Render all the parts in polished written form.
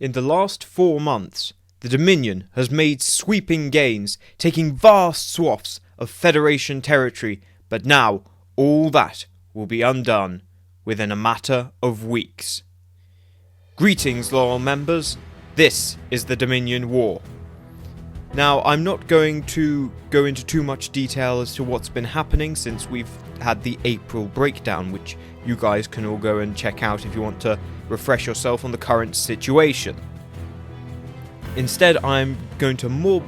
In the last 4 months, the Dominion has made sweeping gains, taking vast swaths of Federation territory, but now all that will be undone within a matter of weeks. Greetings, loyal members. This is the Dominion War. Now, I'm not going to go into too much detail as to what's been happening since we've had the April breakdown, which you guys can all go and check out if you want to refresh yourself on the current situation. Instead, I'm going to more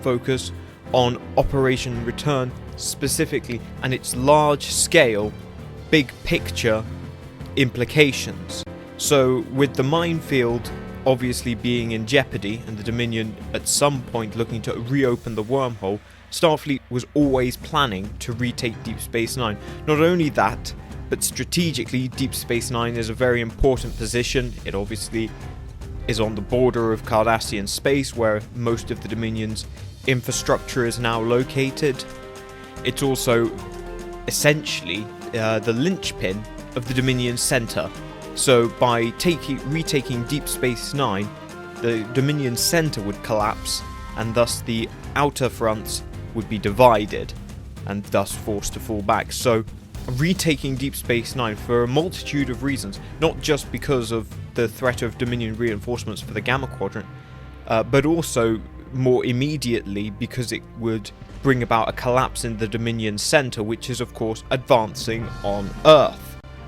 focus on Operation Return specifically and its large-scale, big-picture implications. So, with the minefield obviously being in jeopardy and the Dominion at some point looking to reopen the wormhole, Starfleet was always planning to retake Deep Space Nine. Not only that, but strategically, Deep Space Nine is a very important position. It obviously is on the border of Cardassian space, where most of the Dominion's infrastructure is now located. It's also essentially the linchpin of the Dominion center. So by retaking Deep Space Nine, the Dominion center would collapse, and thus the outer fronts would be divided, and thus forced to fall back. So retaking Deep Space Nine for a multitude of reasons, not just because of the threat of Dominion reinforcements for the Gamma Quadrant, but also more immediately because it would bring about a collapse in the Dominion center, which is of course advancing on Earth.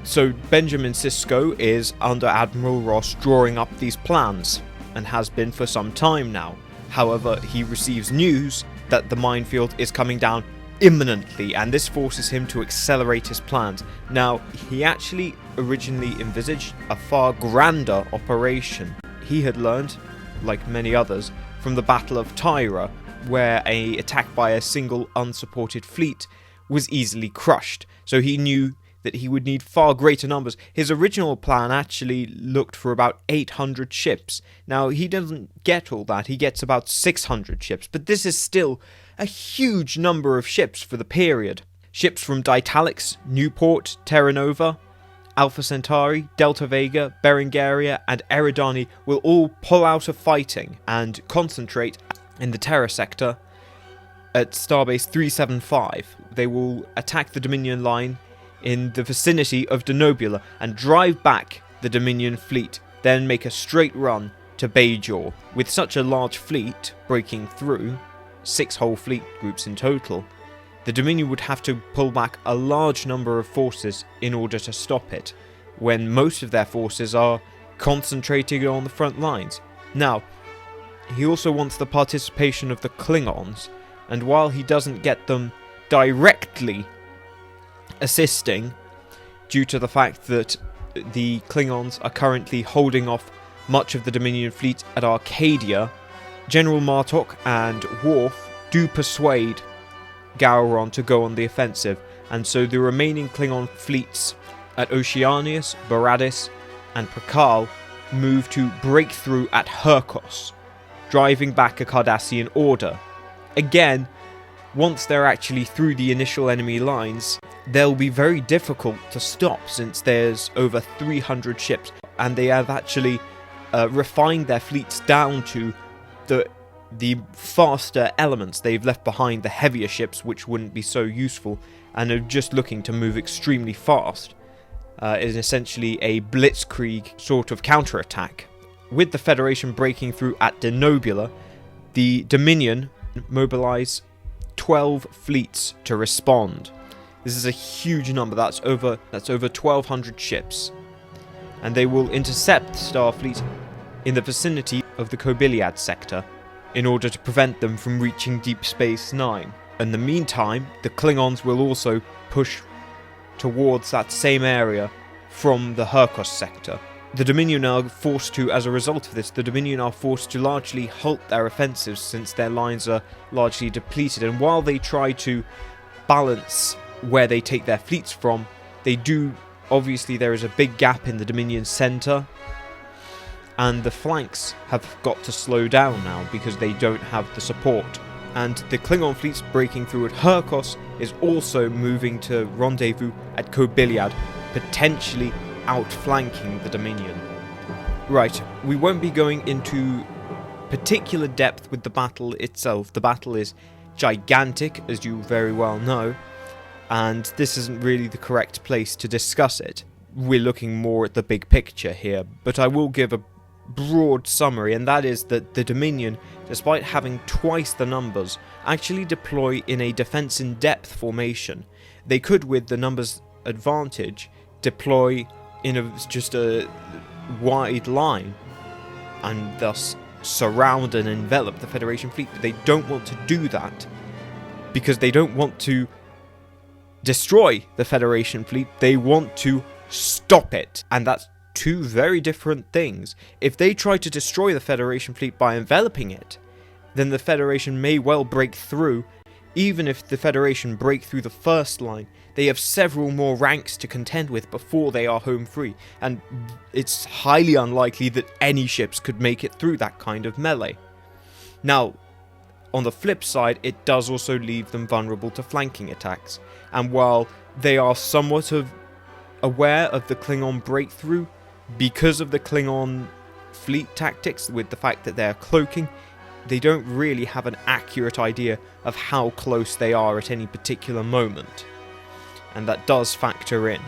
So Benjamin Sisko is under Admiral Ross drawing up these plans, and has been for some time now. However, he receives news that the minefield is coming down imminently, and this forces him to accelerate his plans. Now, he actually originally envisaged a far grander operation. He had learned, like many others, from the Battle of Tyra, where an attack by a single unsupported fleet was easily crushed. So he knew that he would need far greater numbers. His original plan actually looked for about 800 ships. Now, he doesn't get all that, he gets about 600 ships, but this is still a huge number of ships for the period. Ships from Ditalix, Newport, Terra Nova, Alpha Centauri, Delta Vega, Berengaria, and Eridani will all pull out of fighting and concentrate in the Terra sector at Starbase 375. They will attack the Dominion line in the vicinity of Denobula and drive back the Dominion fleet, then make a straight run to Bajor. With such a large fleet breaking through, 6 whole fleet groups in total, the Dominion would have to pull back a large number of forces in order to stop it, when most of their forces are concentrating on the front lines. Now, he also wants the participation of the Klingons, and while he doesn't get them directly assisting, due to the fact that the Klingons are currently holding off much of the Dominion fleet at Arcadia, General Martok and Worf do persuade Gowron to go on the offensive, and so the remaining Klingon fleets at Oceanius, Boradis, and Prakal move to break through at Herkos, driving back a Cardassian order. Again, once they're actually through the initial enemy lines, they'll be very difficult to stop since there's over 300 ships, and they have actually refined their fleets down to the faster elements. They've left behind the heavier ships, which wouldn't be so useful, and are just looking to move extremely fast. It is essentially a blitzkrieg sort of counterattack. With the Federation breaking through at Denobula, the Dominion mobilize 12 fleets to respond. This is a huge number. That's over 1,200 ships, and they will intercept Starfleet in the vicinity of the Kobiliad sector in order to prevent them from reaching Deep Space Nine. In the meantime, the Klingons will also push towards that same area from the Herkos sector. The Dominion are forced to, as a result of this, largely halt their offensives since their lines are largely depleted, and while they try to balance where they take their fleets from, obviously there is a big gap in the Dominion center, and the flanks have got to slow down now because they don't have the support. And the Klingon fleets breaking through at Herkos is also moving to rendezvous at Kobiliad, potentially outflanking the Dominion. Right, we won't be going into particular depth with the battle itself. The battle is gigantic, as you very well know, and this isn't really the correct place to discuss it. We're looking more at the big picture here, but I will give a broad summary, and that is that the Dominion, despite having twice the numbers, actually deploy in a defense-in-depth formation. They could, with the numbers advantage, deploy in just a wide line and thus surround and envelop the Federation fleet, but they don't want to do that because they don't want to destroy the Federation fleet, they want to stop it, and that's two very different things. If they try to destroy the Federation fleet by enveloping it, then the Federation may well break through. Even if the Federation break through the first line, they have several more ranks to contend with before they are home free, and it's highly unlikely that any ships could make it through that kind of melee. Now, on the flip side, it does also leave them vulnerable to flanking attacks, and while they are somewhat aware of the Klingon breakthrough, because of the Klingon fleet tactics with the fact that they're cloaking, they don't really have an accurate idea of how close they are at any particular moment, and that does factor in.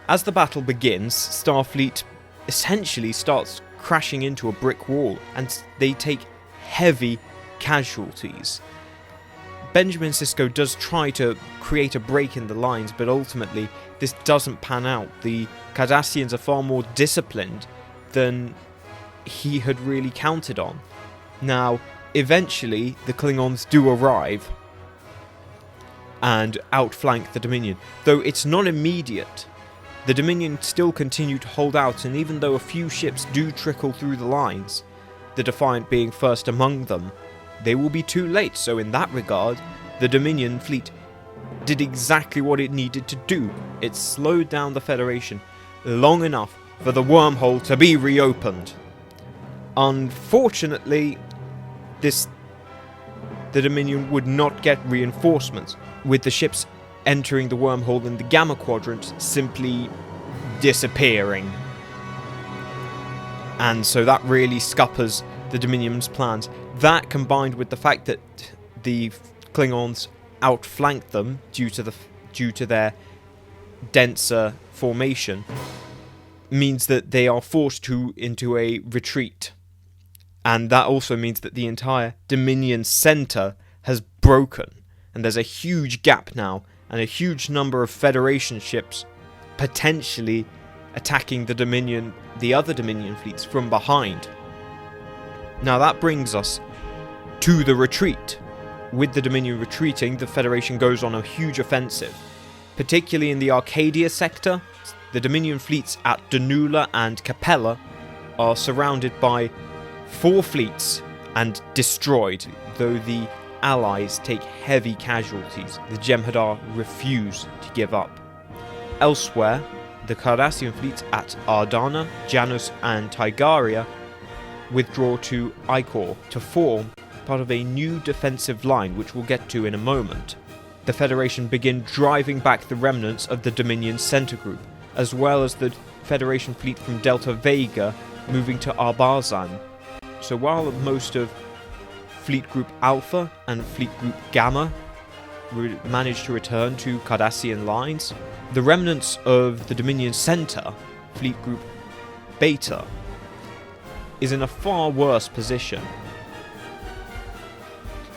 As the battle begins, Starfleet essentially starts crashing into a brick wall, and they take heavy casualties. Benjamin Sisko does try to create a break in the lines, but ultimately this doesn't pan out. The Cardassians are far more disciplined than he had really counted on. Now, eventually, the Klingons do arrive and outflank the Dominion. Though it's not immediate, the Dominion still continue to hold out, and even though a few ships do trickle through the lines, the Defiant being first among them, they will be too late. So in that regard, the Dominion fleet did exactly what it needed to do. It slowed down the Federation long enough for the wormhole to be reopened. Unfortunately, the Dominion would not get reinforcements, with the ships entering the wormhole in the Gamma Quadrant simply disappearing. And so that really scuppers the Dominion's plans. That, combined with the fact that the Klingons outflanked them due to their denser formation, means that they are forced into a retreat. And that also means that the entire Dominion center has broken, and there's a huge gap now, and a huge number of Federation ships potentially attacking the other Dominion fleets from behind. Now that brings us to the retreat. With the Dominion retreating, the Federation goes on a huge offensive. Particularly in the Arcadia sector, the Dominion fleets at Donula and Capella are surrounded by 4 fleets and destroyed, though the Allies take heavy casualties. The Jem'Hadar refuse to give up. Elsewhere, the Cardassian fleets at Ardana, Janus and Tigaria withdraw to Icor to form part of a new defensive line, which we'll get to in a moment. The Federation begin driving back the remnants of the Dominion center group, as well as the Federation fleet from Delta Vega moving to Arbazan. So while most of Fleet Group Alpha and Fleet Group Gamma managed to return to Cardassian lines, the remnants of the Dominion center, Fleet Group Beta, is in a far worse position.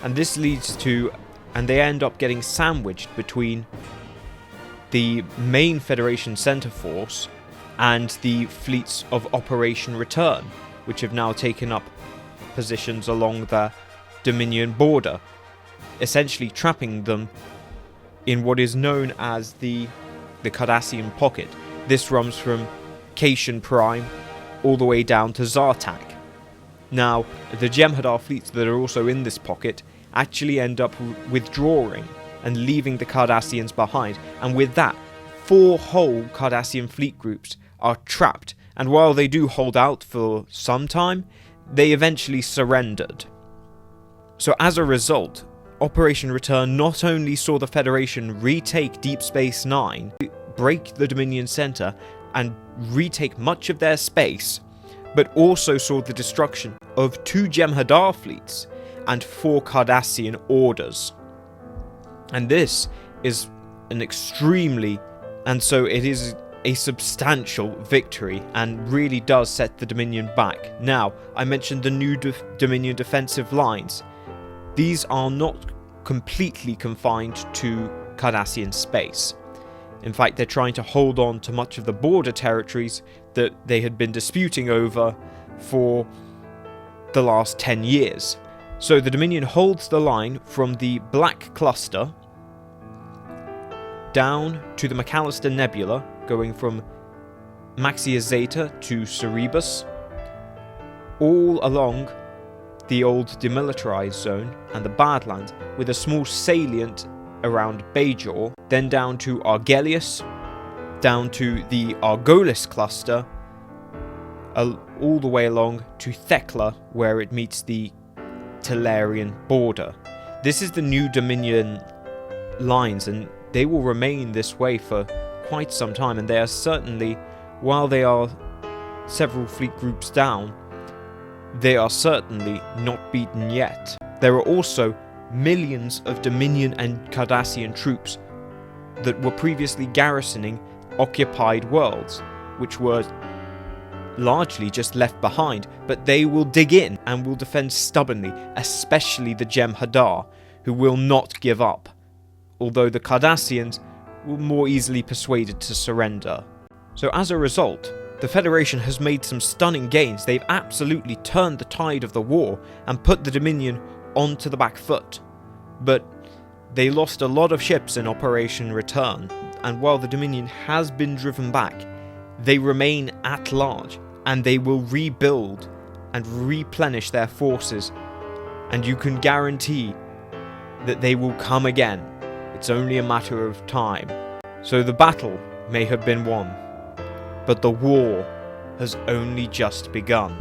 And this leads to, and they end up getting sandwiched between the main Federation center force and the fleets of Operation Return, which have now taken up positions along the Dominion border, essentially trapping them in what is known as the Cardassian Pocket. This runs from Cation Prime all the way down to Zartak. Now, the Jem'Hadar fleets that are also in this pocket actually end up withdrawing and leaving the Cardassians behind, and with that, 4 whole Cardassian fleet groups are trapped, and while they do hold out for some time, they eventually surrendered. So as a result, Operation Return not only saw the Federation retake Deep Space Nine, break the Dominion Center, and retake much of their space, but also saw the destruction of 2 Jem'Hadar fleets and 4 Cardassian orders. And this is an extremely, and so it is a substantial victory and really does set the Dominion back. Now, I mentioned the new Dominion defensive lines. These are not completely confined to Cardassian space. In fact, they're trying to hold on to much of the border territories that they had been disputing over for the last 10 years. So the Dominion holds the line from the Black Cluster down to the McAllister Nebula, going from Maxia Zeta to Cerebus, all along the old demilitarized zone and the Badlands, with a small salient around Bajor, then down to Argelius, down to the Argolis cluster, all the way along to Thekla, where it meets the Talarian border. This is the new Dominion lines, and they will remain this way for quite some time, and they are certainly, while they are several fleet groups down, they are certainly not beaten yet. There are also millions of Dominion and Cardassian troops that were previously garrisoning occupied worlds, which were largely just left behind, but they will dig in and will defend stubbornly, especially the Jem'Hadar, who will not give up, although the Cardassians were more easily persuaded to surrender. So as a result, the Federation has made some stunning gains. They've absolutely turned the tide of the war and put the Dominion onto the back foot. But they lost a lot of ships in Operation Return, and while the Dominion has been driven back, they remain at large, and they will rebuild and replenish their forces, and you can guarantee that they will come again. It's only a matter of time. So the battle may have been won, but the war has only just begun.